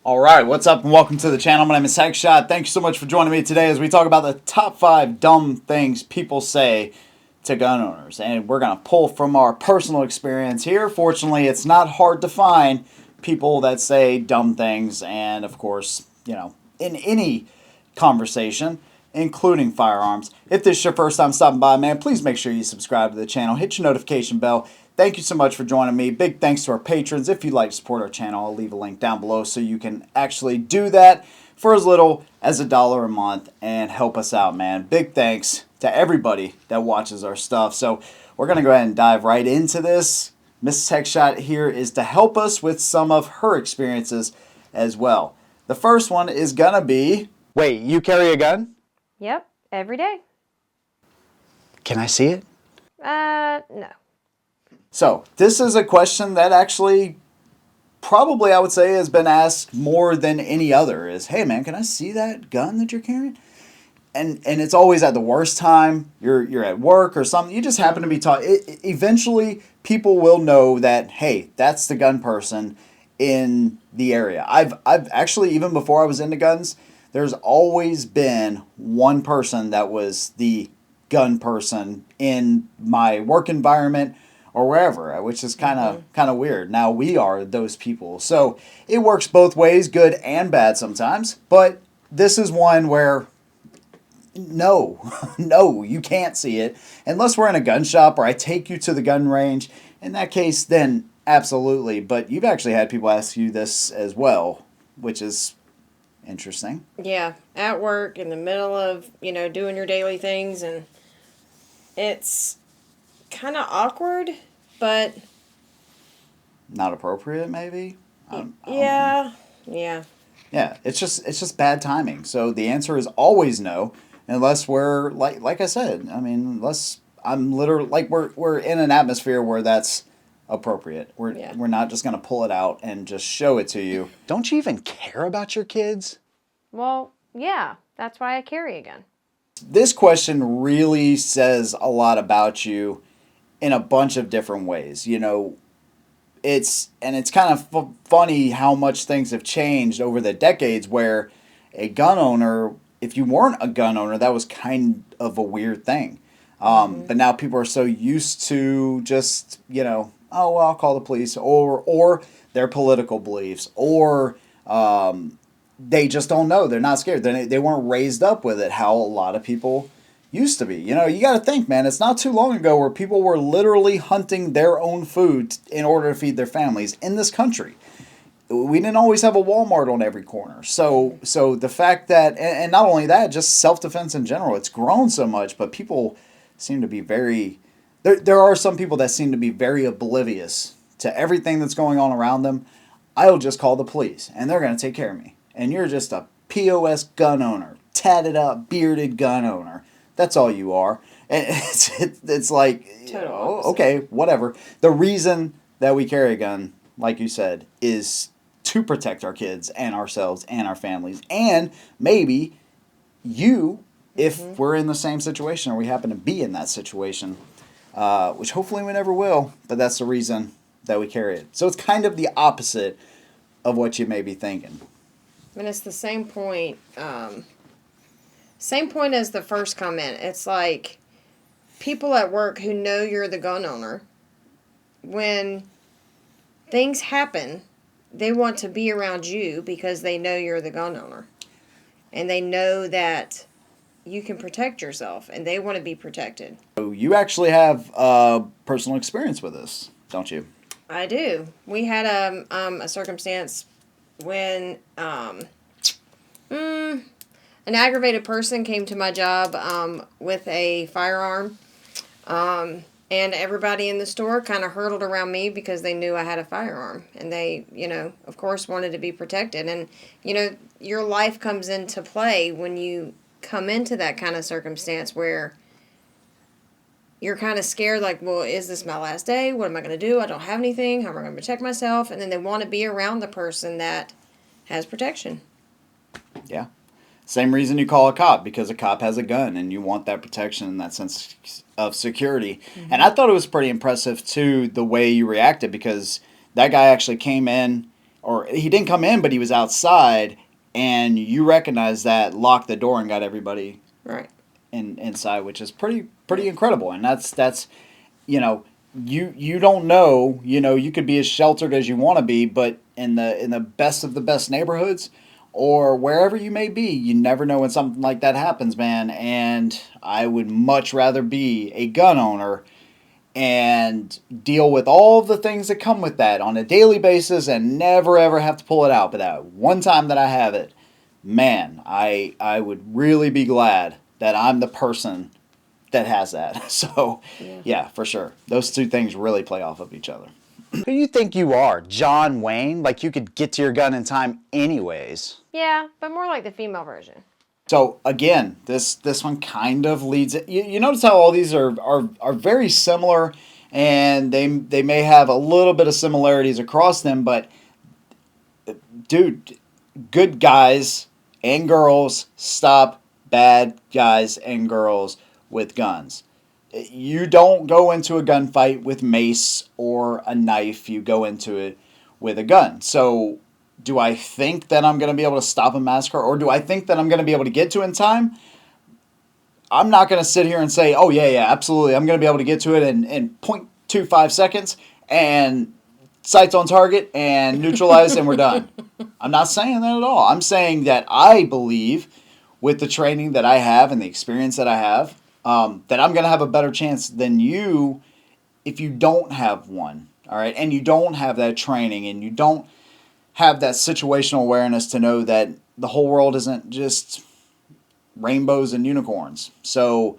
All right, what's up and welcome to the channel. My name is Heckshot. Thank you so much for joining me today as we talk about the top 5 dumb things people say to gun owners. And we're going to pull from our personal experience here. Fortunately, it's not hard to find people that say dumb things. And of course, you know, in any conversation, including firearms. If this is your first time stopping by, man, please make sure you subscribe to the channel. Hit your notification bell. Thank you so much for joining me. Big thanks to our patrons. If you'd like to support our channel, I'll leave a link down below so you can actually do that for as little as $1 a month and help us out, man. Big thanks to everybody that watches our stuff. So we're going to go ahead and dive right into this. Mrs. Heckshot here is to help us with some of her experiences as well. The first one is going to be, wait, you carry a gun? Yep, every day. Can I see it? No. So, this is a question that actually probably I would say has been asked more than any other is, hey man, can I see that gun that you're carrying? And it's always at the worst time. You're at work or something. You just happen to be talking. Eventually, people will know that, hey, that's the gun person in the area. I've actually, even before I was into guns, there's always been one person that was the gun person in my work environment or wherever, which is kind of weird. Now we are those people. So it works both ways, good and bad sometimes. But this is one where no, you can't see it unless we're in a gun shop or I take you to the gun range. In that case, then absolutely. But you've actually had people ask you this as well, which is interesting. Yeah, at work, in the middle of, doing your daily things, and it's kind of awkward, but not appropriate, maybe. Yeah. Yeah, it's just bad timing. So the answer is always no, unless we're like I said. I mean, unless I'm literally we're in an atmosphere where that's appropriate. We're not just gonna pull it out and just show it to you. Don't you even care about your kids? Well, yeah, that's why I carry a gun. This question really says a lot about you in a bunch of different ways. You know, it's kind of funny how much things have changed over the decades where a gun owner, if you weren't a gun owner, that was kind of a weird thing. But now people are so used to just, oh, well, I'll call the police or their political beliefs or they just don't know. They're not scared. They weren't raised up with it, how a lot of people used to be. You got to think, man, it's not too long ago where people were literally hunting their own food in order to feed their families in this country. We didn't always have a Walmart on every corner. So the fact that, and not only that, just self-defense in general, it's grown so much, but people seem to be there are some people that seem to be very oblivious to everything that's going on around them. I'll just call the police, and they're going to take care of me. And you're just a POS gun owner, tatted up, bearded gun owner. That's all you are. And it's like, okay, whatever. The reason that we carry a gun, like you said, is to protect our kids and ourselves and our families. And maybe you, if we're in the same situation or we happen to be in that situation, which hopefully we never will, but that's the reason that we carry it. So it's kind of the opposite of what you may be thinking. And it's the same point as the first comment. It's like people at work who know you're the gun owner, when things happen, they want to be around you because they know you're the gun owner. And they know that you can protect yourself, and they want to be protected. So you actually have personal experience with this, don't you? I do. We had a circumstance when an aggravated person came to my job with a firearm, and everybody in the store kind of hurtled around me because they knew I had a firearm, and they, of course, wanted to be protected. And your life comes into play when you come into that kind of circumstance where you're kind of scared, like, well, is this my last day? What am I going to do? I don't have anything. How am I going to protect myself? And then they want to be around the person that has protection. Yeah. Same reason you call a cop, because a cop has a gun and you want that protection and that sense of security. Mm-hmm. And I thought it was pretty impressive, too, the way you reacted, because that guy actually came in or he didn't come in, but he was outside, and you recognize that, locked the door, and got everybody Right. inside, which is pretty incredible. And that's you know, you don't know, you could be as sheltered as you want to be, but in the best of the best neighborhoods, or wherever you may be, you never know when something like that happens, man. And I would much rather be a gun owner and deal with all of the things that come with that on a daily basis and never ever have to pull it out. But that one time that I have it, man, I would really be glad that I'm the person that has that. So, yeah, for sure. Those two things really play off of each other. Who do you think you are? John Wayne? Like you could get to your gun in time anyways. Yeah, but more like the female version. So again, this one kind of leads it. You notice how all these are very similar, and they may have a little bit of similarities across them, but dude, good guys and girls stop bad guys and girls with guns. You don't go into a gunfight with mace or a knife. You go into it with a gun. So do I think that I'm going to be able to stop a massacre, or do I think that I'm going to be able to get to it in time? I'm not going to sit here and say, oh, yeah, absolutely. I'm going to be able to get to it in 0.25 seconds and sights on target and neutralized and we're done. I'm not saying that at all. I'm saying that I believe with the training that I have and the experience that I have, that I'm going to have a better chance than you if you don't have one, all right? And you don't have that training, and you don't have that situational awareness to know that the whole world isn't just rainbows and unicorns. So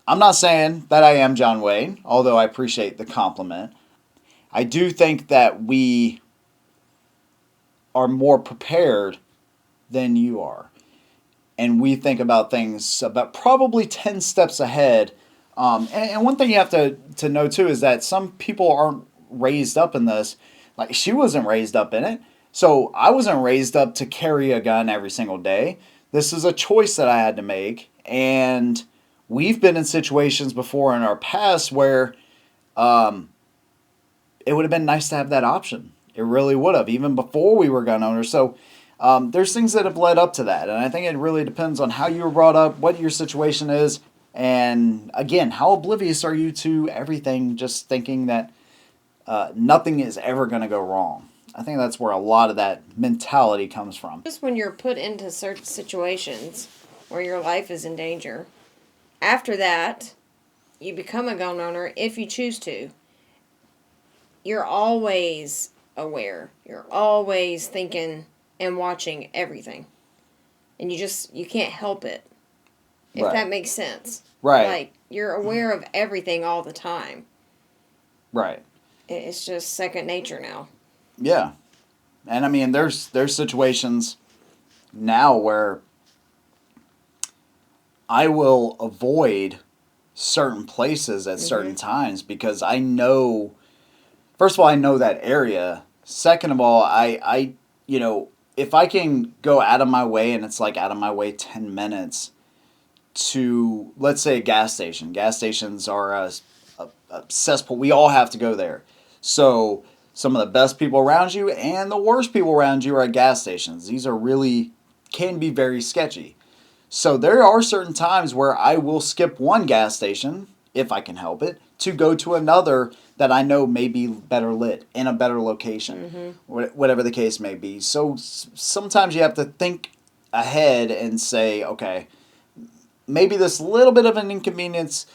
I'm not saying that I am John Wayne, although I appreciate the compliment. I do think that we are more prepared than you are. And we think about things about probably 10 steps ahead. And one thing you have to know, too, is that some people aren't raised up in this. Like, she wasn't raised up in it. So I wasn't raised up to carry a gun every single day. This is a choice that I had to make. And we've been in situations before in our past where it would have been nice to have that option. It really would have, even before we were gun owners. So there's things that have led up to that. And I think it really depends on how you were brought up, what your situation is, and, again, how oblivious are you to everything, just thinking that nothing is ever going to go wrong. I think that's where a lot of that mentality comes from. Just when you're put into certain situations where your life is in danger, after that, you become a gun owner if you choose to. You're always aware. You're always thinking and watching everything. And you can't help it. If Right. that makes sense. Right. Like, you're aware of everything all the time. Right. It's just second nature now. Yeah. And I mean, there's situations now where I will avoid certain places at certain times because I know, first of all, I know that area. Second of all, I if I can go out of my way, and it's like out of my way 10 minutes to, let's say, a gas station. Gas stations are a cesspool. We all have to go there. So some of the best people around you and the worst people around you are at gas stations. These are really, can be very sketchy. So there are certain times where I will skip one gas station, if I can help it, to go to another that I know may be better lit, in a better location, whatever the case may be. So sometimes you have to think ahead and say, okay, maybe this little bit of an inconvenience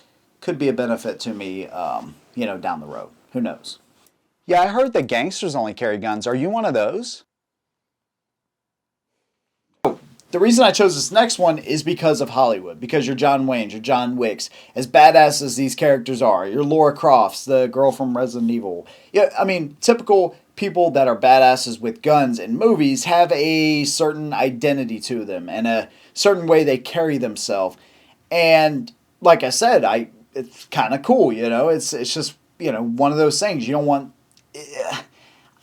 could be a benefit to me, down the road. Who knows? Yeah, I heard that gangsters only carry guns. Are you one of those? The reason I chose this next one is because of Hollywood. Because you're John Wayne, you're John Wicks. As badass as these characters are, you're Laura Crofts, the girl from Resident Evil. Yeah, I mean, typical people that are badasses with guns in movies have a certain identity to them and a certain way they carry themselves. And like I said, it's kind of cool, It's just, one of those things. You don't want,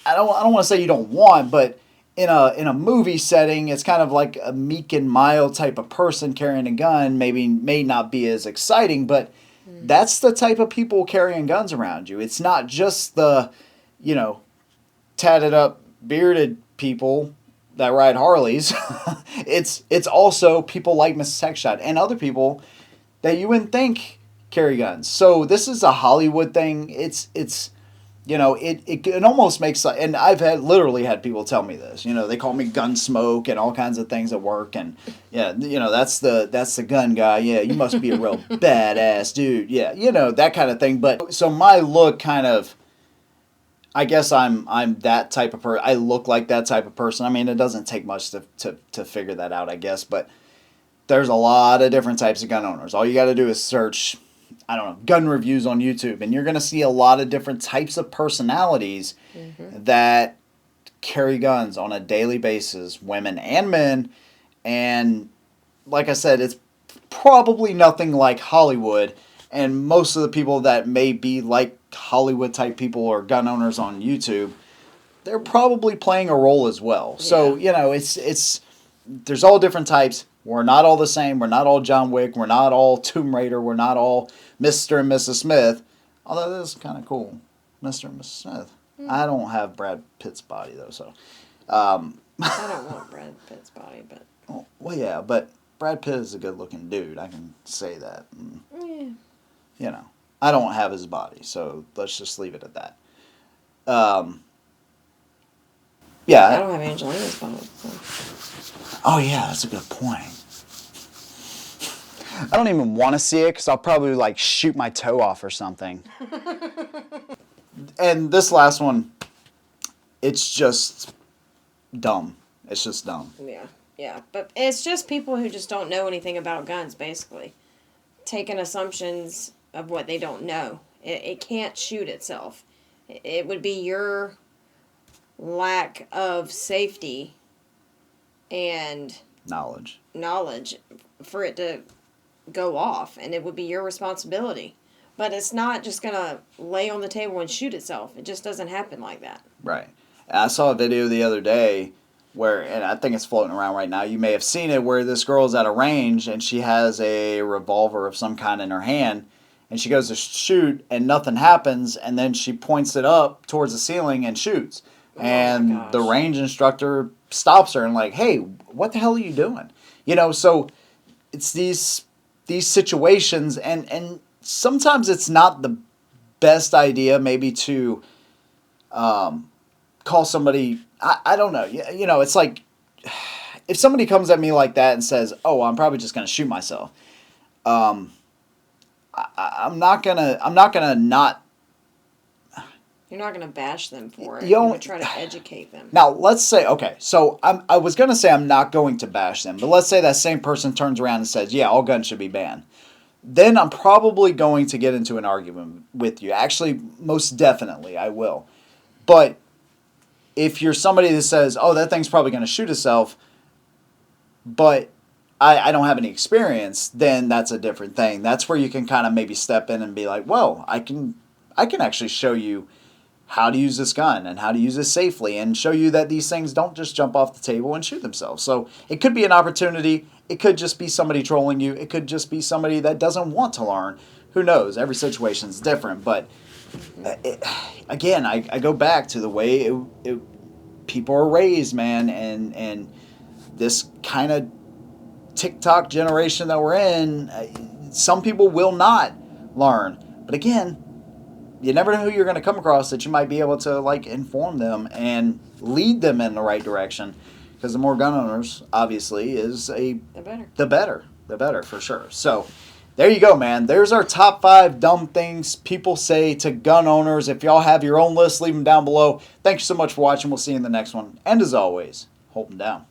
I don't want to say you don't want, but in a movie setting, it's kind of like a meek and mild type of person carrying a gun. May not be as exciting, but that's the type of people carrying guns around you. It's not just the, tatted up, bearded people that ride Harleys. It's also people like Mrs. Heckshot and other people that you wouldn't think carry guns. So this is a Hollywood thing. It's you know, it almost makes, and I've literally had people tell me this. You know, they call me gun smoke and all kinds of things at work, and yeah, you know, that's the gun guy. Yeah, you must be a real badass dude. Yeah, you know, that kind of thing. But so my look kind of, I guess I'm that type of person. I look like that type of person. I mean, it doesn't take much to figure that out, I guess. But there's a lot of different types of gun owners. All you got to do is search, I don't know, gun reviews on YouTube, and you're going to see a lot of different types of personalities that carry guns on a daily basis, women and men. And like I said, it's probably nothing like Hollywood. And most of the people that may be like Hollywood type people or gun owners on YouTube, they're probably playing a role as well. Yeah. So, you know, it's there's all different types. We're not all the same. We're not all John Wick. We're not all Tomb Raider. We're not all Mr. and Mrs. Smith. Although this is kind of cool. Mr. and Mrs. Smith. I don't have Brad Pitt's body, though, so. I don't want Brad Pitt's body, but. Oh, well, yeah, but Brad Pitt is a good-looking dude. I can say that. And, you know, I don't have his body, so let's just leave it at that. Yeah. I don't have Angelina's body, so. Oh, yeah, that's a good point. I don't even want to see it because I'll probably, like, shoot my toe off or something. And this last one, it's just dumb. It's just dumb. Yeah. But it's just people who just don't know anything about guns, basically. Taking assumptions of what they don't know. It can't shoot itself. It would be your lack of safety and knowledge for it to go off, and it would be your responsibility. But it's not just gonna lay on the table and shoot itself. It just doesn't happen like that. Right. And I saw a video the other day where, and I think it's floating around right now, you may have seen it, where this girl's at a range and she has a revolver of some kind in her hand, and she goes to shoot and nothing happens, and then she points it up towards the ceiling and shoots. And the range instructor stops her and like, hey, what the hell are you doing? You know, so it's these situations, and sometimes it's not the best idea maybe to call somebody, I don't know. You know, it's like if somebody comes at me like that and says, oh, I'm probably just going to shoot myself. I'm not gonna not. You're not going to bash them for it. You're going to try to educate them. Now, let's say, okay, so I was going to say I'm not going to bash them, but let's say that same person turns around and says, yeah, all guns should be banned. Then I'm probably going to get into an argument with you. Actually, most definitely, I will. But if you're somebody that says, oh, that thing's probably going to shoot itself, but I don't have any experience, then that's a different thing. That's where you can kind of maybe step in and be like, well, I can actually show you how to use this gun and how to use it safely, and show you that these things don't just jump off the table and shoot themselves. So it could be an opportunity. It could just be somebody trolling you. It could just be somebody that doesn't want to learn. Who knows? Every situation is different. But again, I go back to the way people are raised, man, and this kind of TikTok generation that we're in, some people will not learn. But again, you never know who you're going to come across that you might be able to like inform them and lead them in the right direction. Because the more gun owners, obviously, is the better for sure. So there you go, man. There's our top 5 dumb things people say to gun owners. If y'all have your own list, leave them down below. Thank you so much for watching. We'll see you in the next one. And as always, hold them down.